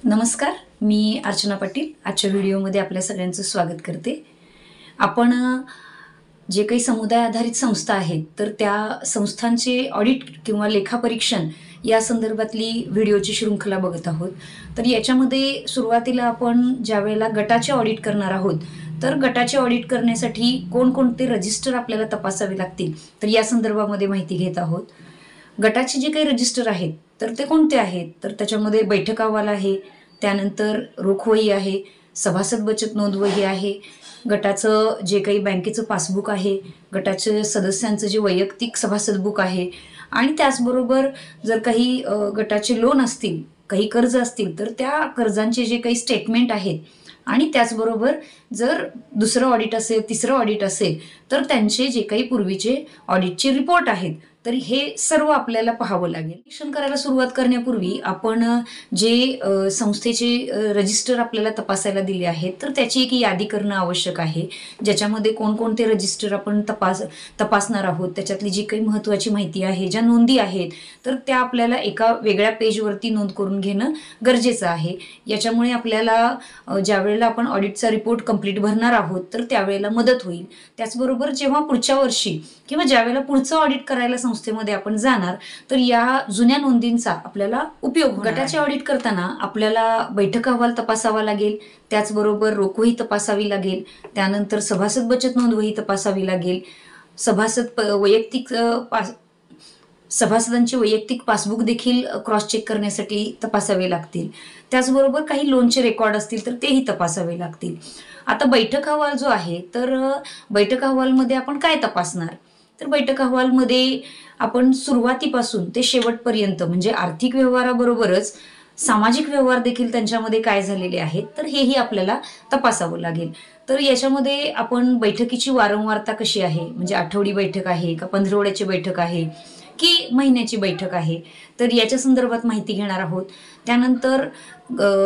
नमस्कार, मी अर्चना पाटील आजच्या व्हिडिओमध्ये आपल्या सगळ्यांचं स्वागत करते। आपण जे काही समुदाय आधारित संस्था आहेत तर त्या संस्थांचे ऑडिट किंवा लेखापरीक्षण या संदर्भातली व्हिडिओची शृंखला बघत आहोत। तर याच्यामध्ये सुरुवातीला आपण ज्यावेळेला गटाचे ऑडिट करणार आहोत तर गटाचे ऑडिट करण्यासाठी कोणकोणते रजिस्टर आपल्याला तपासावे लागतील तर या संदर्भामध्ये माहिती घेत आहोत। गटाचे जे काही रजिस्टर आहेत तर ते कोणते आहेत तर त्याच्यामध्ये बैठक अहवाल आहे, त्यानंतर रोख वही आहे, सभासद बचत नोंद वही आहे, गटाचं जे काही बँकेचं पासबुक आहे, गटाचे सदस्यांचं जे वैयक्तिक सभासद बुक आहे आणि त्याचबरोबर जर काही गटाचे लोन असतील, काही कर्ज असतील तर त्या कर्जांचे जे काही स्टेटमेंट आहेत आणि त्याचबरोबर जर दुसरं ऑडिट असेल, तिसरं ऑडिट असेल तर त्यांचे जे काही पूर्वीचे ऑडिटचे रिपोर्ट आहेत तर हे सर्व आपल्याला पाहावं लागेल। निरीक्षण करायला सुरुवात करण्यापूर्वी आपण जे संस्थेचे रजिस्टर आपल्याला तपासायला दिले आहेत तर त्याची एक यादी करणं आवश्यक आहे, ज्याच्यामध्ये कोणकोणते रजिस्टर आपण तपासणार आहोत, त्याच्यातली जी काही महत्त्वाची माहिती आहे, ज्या नोंदी आहेत तर त्या आपल्याला एका वेगळ्या पेजवरती नोंद करून घेणं गरजेचं आहे। याच्यामुळे आपल्याला ज्यावेळेला आपण ऑडिटचा रिपोर्ट कंप्लीट भरणार आहोत तर त्यावेळेला मदत होईल। त्याचबरोबर जेव्हा पुढच्या वर्षी किंवा ज्यावेळेला पुढचं ऑडिट करायला संस्थेमध्ये आपण जाणार तर या जुन्या नोंदींचा आपल्याला उपयोग होणार। गटाचे ऑडिट करताना आपल्याला बैठक अहवाल तपासावा लागेल, त्याचबरोबर रोख वही तपासावी लागेल, त्यानंतर सभासद बचत नोंद वही तपासावी लागेल, सभासदांचे वैयक्तिक पासबुक देखील क्रॉस चेक करण्यासाठी तपासावे लागतील। त्याचबरोबर काही लोनचे रेकॉर्ड असतील तर तेही तपासावे लागतील। आता बैठक अहवाल जो आहे तर बैठक अहवालमध्ये आपण काय तपासणार तर बैठक अहवालमध्ये आपण सुरुवातीपासून ते शेवटपर्यंत म्हणजे आर्थिक व्यवहाराबरोबरच सामाजिक व्यवहार देखील त्यांच्यामध्ये काय झालेले आहेत तर हेही आपल्याला तपासावं लागेल। तर याच्यामध्ये आपण बैठकीची वारंवारता कशी आहे, म्हणजे आठवडी बैठक आहे का, पंधरवड्याची बैठक आहे की महिन्याची बैठक आहे तर याच्या संदर्भात माहिती घेणार आहोत। त्यानंतर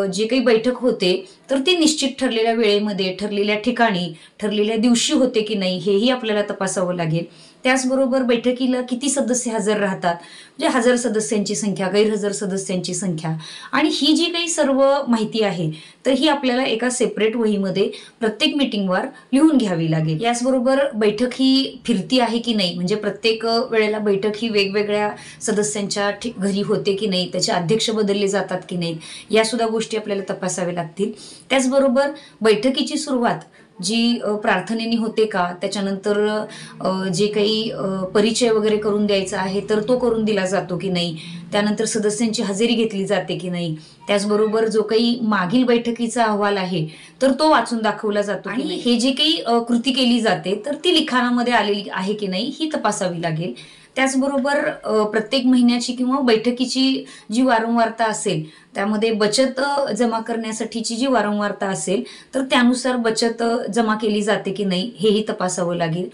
जे काही बैठक होते तर ती निश्चित ठरलेल्या वेळेमध्ये, ठरलेल्या ठिकाणी, ठरलेल्या दिवशी होते की नाही हेही आपल्याला तपासावं लागेल। त्याचबरोबर बैठकीला किती सदस्य हजर राहतात, म्हणजे हजर सदस्यांची संख्या, गैरहजर सदस्यांची संख्या आणि ही जी काही सर्व माहिती आहे तर ही आपल्याला एका सेपरेट वहीमध्ये प्रत्येक मीटिंगवर लिहून घ्यावी लागेल। याचबरोबर बैठक ही फिरती आहे की नाही, म्हणजे प्रत्येक वेळेला बैठक ही वेगवेगळ्या सदस्यांच्या घरी होते की नाही, त्याचे अध्यक्ष बदलले जातात की नाही, या सुद्धा गोष्टी आपल्याला तपासाव्या लागतील। त्याचबरोबर बैठकीची सुरुवात जी प्रार्थनेने होते का, त्याच्यानंतर जे काही परिचय वगैरे करून द्यायचा आहे तर तो करून दिला जातो की नाही, त्यानंतर सदस्यांची हजेरी घेतली जाते की नाही, त्याचबरोबर जो काही मागील बैठकीचा अहवाल आहे तर तो वाचून दाखवला जातो आणि हे जे काही कृती केली जाते तर ती लिखाणामध्ये आलेली आहे की नाही ही तपासावी लागेल। त्याचबरोबर प्रत्येक महिन्याची किंवा बैठकीची जी वारंवारता असेल त्यामध्ये बचत जमा करण्यासाठीची जी वारंवारता असेल तर त्यानुसार बचत जमा केली जाते की नाही हेही तपासावं लागेल।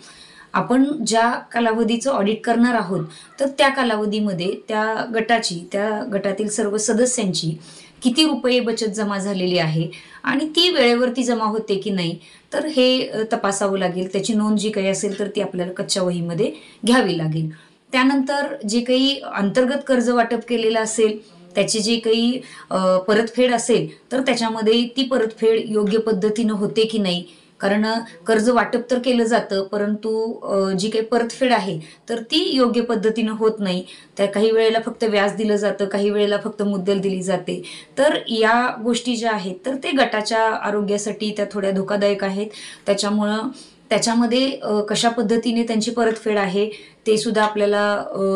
आपण ज्या कालावधीचं ऑडिट करणार आहोत तर त्या कालावधीमध्ये त्या गटातील सर्व सदस्यांची किती रुपये बचत जमा झालेली आहे आणि ती वेळेवरती जमा होते की नाही तर हे तपासावं लागेल। त्याची नोंद जी काही असेल तर ती आपल्याला कच्च्या वहीमध्ये घ्यावी लागेल। त्यानंतर जे काही अंतर्गत कर्ज वाटप केलेलं असेल त्याची जी काही परतफेड असेल तर त्याच्यामध्ये ती परतफेड योग्य पद्धतीनं होते की नाही, कारण कर्ज वाटप तर केलं जातं परंतु जी काही परतफेड आहे तर ती योग्य पद्धतीनं होत नाही। त्या काही वेळेला फक्त व्याज दिलं जातं, काही वेळेला फक्त मुद्दल दिली जाते। तर या गोष्टी ज्या आहेत तर ते गटाच्या आरोग्यासाठी त्या थोड्या धोकादायक आहेत। त्याच्यामध्ये कशा पद्धतीने त्यांची परतफेड आहे ते सुद्धा आपल्याला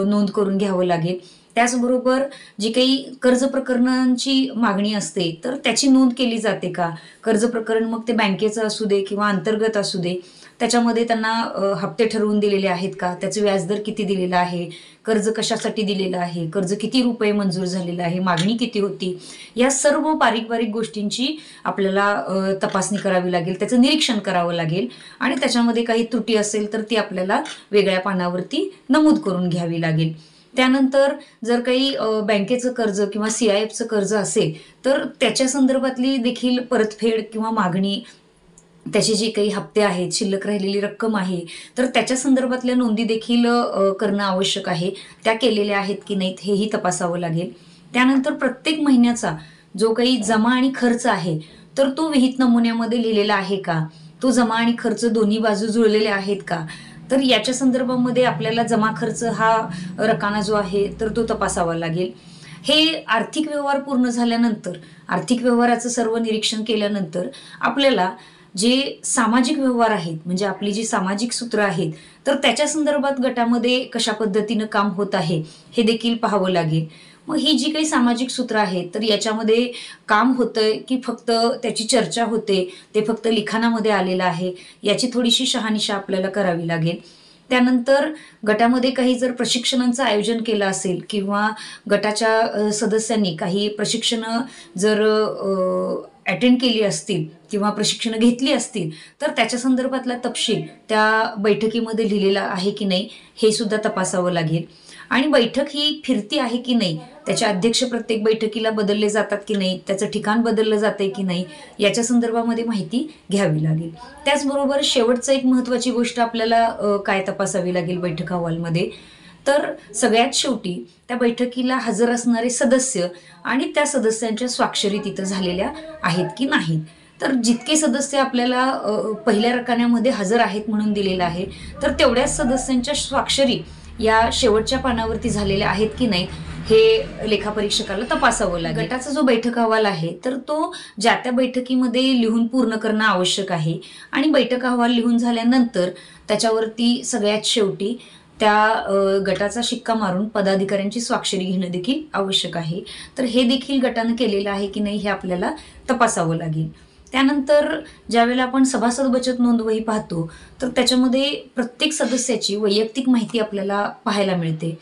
नोंद करून घ्यावं लागेल। त्याचबरोबर जी काही कर्ज प्रकरणांची मागणी असते तर त्याची नोंद केली जाते का, कर्ज प्रकरण मग ते बँकेचं असू दे किंवा अंतर्गत असू दे, त्याच्यामध्ये त्यांना हप्ते ठरवून दिलेले आहेत का, त्याचं व्याजदर किती दिलेला आहे, कर्ज कशासाठी दिलेलं आहे, कर्ज किती रुपये मंजूर झालेलं आहे, मागणी किती होती, या सर्व बारीक बारीक गोष्टींची आपल्याला तपासणी करावी लागेल, त्याचं निरीक्षण करावं लागेल आणि त्याच्यामध्ये काही त्रुटी असेल तर ती आपल्याला वेगळ्या पानावरती नमूद करून घ्यावी लागेल। त्यानंतर जर काही बँकेचं कर्ज किंवा CIFचं कर्ज असेल तर त्याच्या संदर्भातली देखील परतफेड किंवा मागणी, त्याचे जे काही हप्ते आहेत, शिल्लक राहिलेली रक्कम आहे तर त्याच्या संदर्भातल्या नोंदी देखील करणं आवश्यक आहे, त्या केलेल्या आहेत की नाहीत हेही तपासावं लागेल। त्यानंतर प्रत्येक महिन्याचा जो काही जमा आणि खर्च आहे तर तो विहित नमुन्यामध्ये लिहिलेला आहे का, तो जमा आणि खर्च दोन्ही बाजू जुळलेले आहेत का, तर याच्या संदर्भामध्ये आपल्याला जमा खर्च हा रकाना जो आहे तर तो तपासावा लागेल. हे आर्थिक व्यवहार पूर्ण झाल्यानंतर, आर्थिक व्यवहाराचं सर्व निरीक्षण केल्यानंतर आपल्याला जे सामाजिक व्यवहार आहेत, म्हणजे आपली जी सामाजिक सूत्र आहेत, तर त्याच्या संदर्भात गटामध्ये कशा पद्धतीनं काम होत आहे हे देखील पाहावं लागेल. मग ही जी काही सामाजिक सूत्र आहेत तर याच्यामध्ये काम होतंय की फक्त त्याची चर्चा होते, ते फक्त लिखाणामध्ये आलेलं आहे, याची थोडीशी शहानिशा आपल्याला करावी लागेल. त्यानंतर गटामध्ये काही जर प्रशिक्षणांचं आयोजन केलं असेल किंवा गटाच्या सदस्यांनी काही प्रशिक्षणं जर अटेंड केली असतील किंवा प्रशिक्षणं घेतली असतील तर त्याच्या संदर्भातला तपशील त्या बैठकीमध्ये लिहिलेला आहे की नाही हे सुद्धा तपासावं लागेल. आणि बैठक ही फिरती आहे की नाही, त्याचे अध्यक्ष प्रत्येक बैठकीला बदलले जातात की नाही, त्याचं ठिकाण बदललं जातंय की नाही, याच्या संदर्भामध्ये माहिती घ्यावी लागेल. त्याचबरोबर शेवटचं एक महत्त्वाची गोष्ट आपल्याला काय तपासावी लागेल बैठक अहवालमध्ये, तर सगळ्यात शेवटी त्या बैठकीला हजर असणारे सदस्य आणि त्या सदस्यांच्या स्वाक्षरी तिथं झालेल्या आहेत की नाहीत. तर जितके सदस्य आपल्याला पहिल्या रकान्यामध्ये हजर आहेत म्हणून दिलेलं आहे तर तेवढ्याच सदस्यांच्या स्वाक्षरी या शेवटच्या पानावरती झालेल्या आहेत की नाहीत हे लेखापरीक्षकाला तपासावं लागेल. गटाचा जो बैठक अहवाल आहे तर तो ज्या त्या बैठकीमध्ये लिहून पूर्ण करणं आवश्यक आहे आणि बैठक अहवाल लिहून झाल्यानंतर त्याच्यावरती सगळ्यात शेवटी त्या गटाचा शिक्का मारून पदाधिकाऱ्यांची स्वाक्षरी घेणं देखील आवश्यक आहे. तर हे देखील गटानं केलेलं आहे की नाही हे आपल्याला तपासावं लागेल. त्यानंतर ज्यावेळेला आपण सभासद बचत नोंदवही पाहतो तर त्याच्यामध्ये प्रत्येक सदस्याची वैयक्तिक माहिती आपल्याला पाहायला मिळते.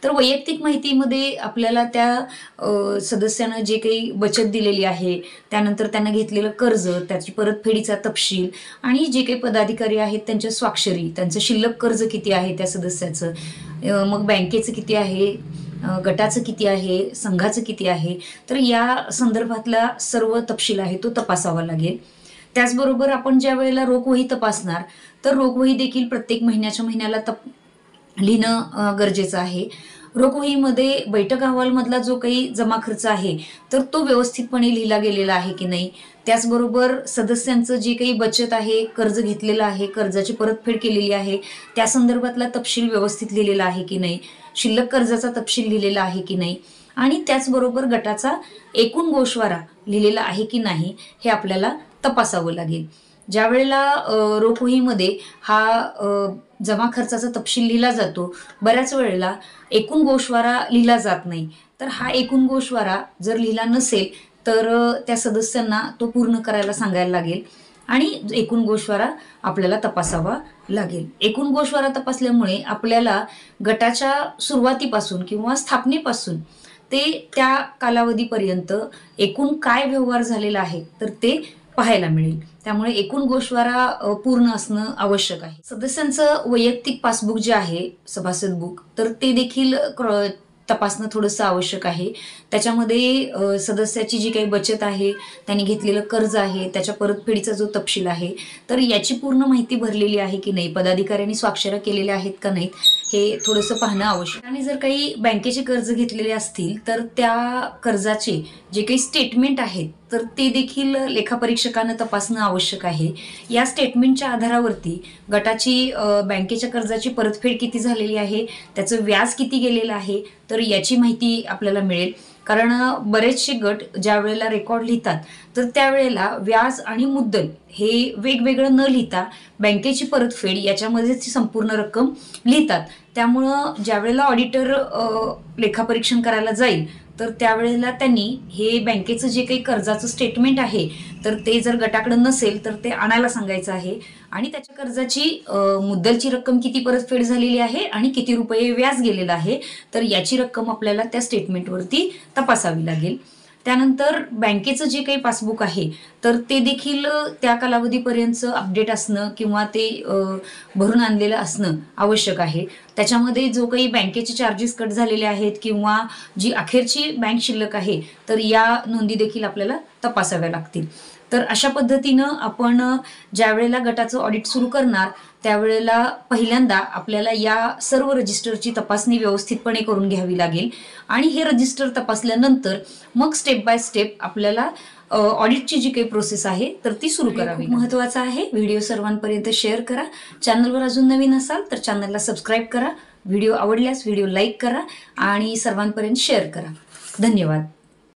तर वैयक्तिक माहितीमध्ये आपल्याला त्या सदस्यानं जे काही बचत दिलेली आहे, त्यानंतर त्यानं घेतलेलं कर्ज, त्याची परतफेडीचा तपशील आणि जे काही पदाधिकारी आहेत त्यांच्या स्वाक्षरी, त्यांचं शिल्लक कर्ज किती आहे त्या सदस्याचं, मग बँकेचं किती आहे, गटाचं किती आहे, संघाचं किती आहे, तर या संदर्भातला सर्व तपशील आहे तो तपासावा लागेल. त्याचबरोबर आपण ज्या वेळेला रोखवही तपासणार तर रोखवही देखील प्रत्येक महिन्याला लिहिणं गरजेचं आहे. रोखवहीमध्ये बैठक अहवालमधला जो काही जमा खर्च आहे तर तो व्यवस्थितपणे लिहिला गेलेला आहे की नाही, त्याचबरोबर सदस्यांचं जे काही बचत आहे, कर्ज घेतलेलं आहे, कर्जाची परतफेड केलेली आहे त्या संदर्भातला तपशील व्यवस्थित लिहिलेला आहे की नाही, शिल्लक कर्जाचा तपशील लिहिलेला आहे की नाही आणि त्याचबरोबर गटाचा एकूण गोषवारा लिहिलेला आहे की नाही हे आपल्याला तपासावं लागेल. ज्या वेळेला रोखवहीमध्ये हा जमा खर्चाचा तपशील लिहिला जातो, बऱ्याच वेळेला एकूण गोषवारा लिहिला जात नाही. तर हा एकूण गोषवारा जर लिहिला नसेल तर त्या सदस्यांना तो पूर्ण करायला सांगायला लागेल आणि एकूण गोषवारा आपल्याला तपासावा लागेल. एकूण गोषवारा तपासल्यामुळे आपल्याला गटाच्या सुरुवातीपासून किंवा स्थापनेपासून ते त्या कालावधीपर्यंत एकूण काय व्यवहार झालेला आहे तर ते पाहायला मिळेल. त्यामुळे एकूण गोषवारा पूर्ण असणं आवश्यक आहे. सदस्यांचं वैयक्तिक पासबुक जे आहे, सभासद बुक, तर ते देखील तपासणं थोडंसं आवश्यक आहे. त्याच्यामध्ये सदस्याची जी काही बचत आहे, त्यांनी घेतलेलं कर्ज आहे, त्याच्या परतफेडीचा जो तपशील आहे तर याची पूर्ण माहिती भरलेली आहे की नाही, पदाधिकाऱ्यांनी स्वाक्षऱ्या केलेल्या आहेत का नाहीत हे थोडंसं पाहणं आवश्यक. आणि जर काही बँकेचे कर्ज घेतलेले असतील तर त्या कर्जाचे जे काही स्टेटमेंट आहेत तर ते देखील लेखापरीक्षकानं तपासणं आवश्यक आहे. या स्टेटमेंटच्या आधारावरती गटाची बँकेच्या कर्जाची परतफेड किती झालेली आहे, त्याचं व्याज किती गेलेलं आहे तर याची माहिती आपल्याला मिळेल. कारण बरेचसे गट ज्या वेळेला रेकॉर्ड लिहितात तर त्यावेळेला व्याज आणि मुद्दल हे वेगवेगळं न लिहिता बँकेची परतफेड याच्यामध्येच ती संपूर्ण रक्कम लिहितात. त्यामुळं ज्या वेळेला ऑडिटर लेखापरीक्षण करायला जाईल तर त्यावेळेला त्यांनी हे बँकेचं जे काही कर्जाचं स्टेटमेंट आहे तर ते जर गटाकडे नसेल तर ते आणायला सांगायचं आहे आणि त्याच्या कर्जाची मुद्दलची रक्कम किती परतफेड झालेली आहे आणि किती रुपये व्याज गेलेलं आहे तर याची रक्कम आपल्याला त्या स्टेटमेंटवरती तपासावी लागेल. त्यानंतर बँकेचं जे काही पासबुक आहे तर ते देखील त्या कालावधीपर्यंत अपडेट असणं किंवा ते भरून आणलेलं असणं आवश्यक आहे. त्याच्यामध्ये जो काही बँकेचे चार्जेस कट झालेले आहेत किंवा जी अखेरची बँक शिल्लक आहे तर या नोंदी देखील आपल्याला तपासाव्या लागतील. तर अशा पद्धतीनं आपण ज्या वेळेला गटाचं ऑडिट सुरू करणार त्यावेळेला पहिल्यांदा आपल्याला या सर्व रजिस्टरची तपासणी व्यवस्थितपणे करून घ्यावी लागेल आणि हे रजिस्टर तपासल्यानंतर मग स्टेप बाय स्टेप आपल्याला ऑडिटची जी काही प्रोसेस आहे तर ती सुरू करावी. महत्त्वाचं आहे. व्हिडिओ सर्वांपर्यंत शेअर करा. चॅनलवर अजून नवीन असाल तर चॅनलला सबस्क्राईब करा. व्हिडिओ आवडल्यास व्हिडिओ लाईक करा आणि सर्वांपर्यंत शेअर करा. धन्यवाद.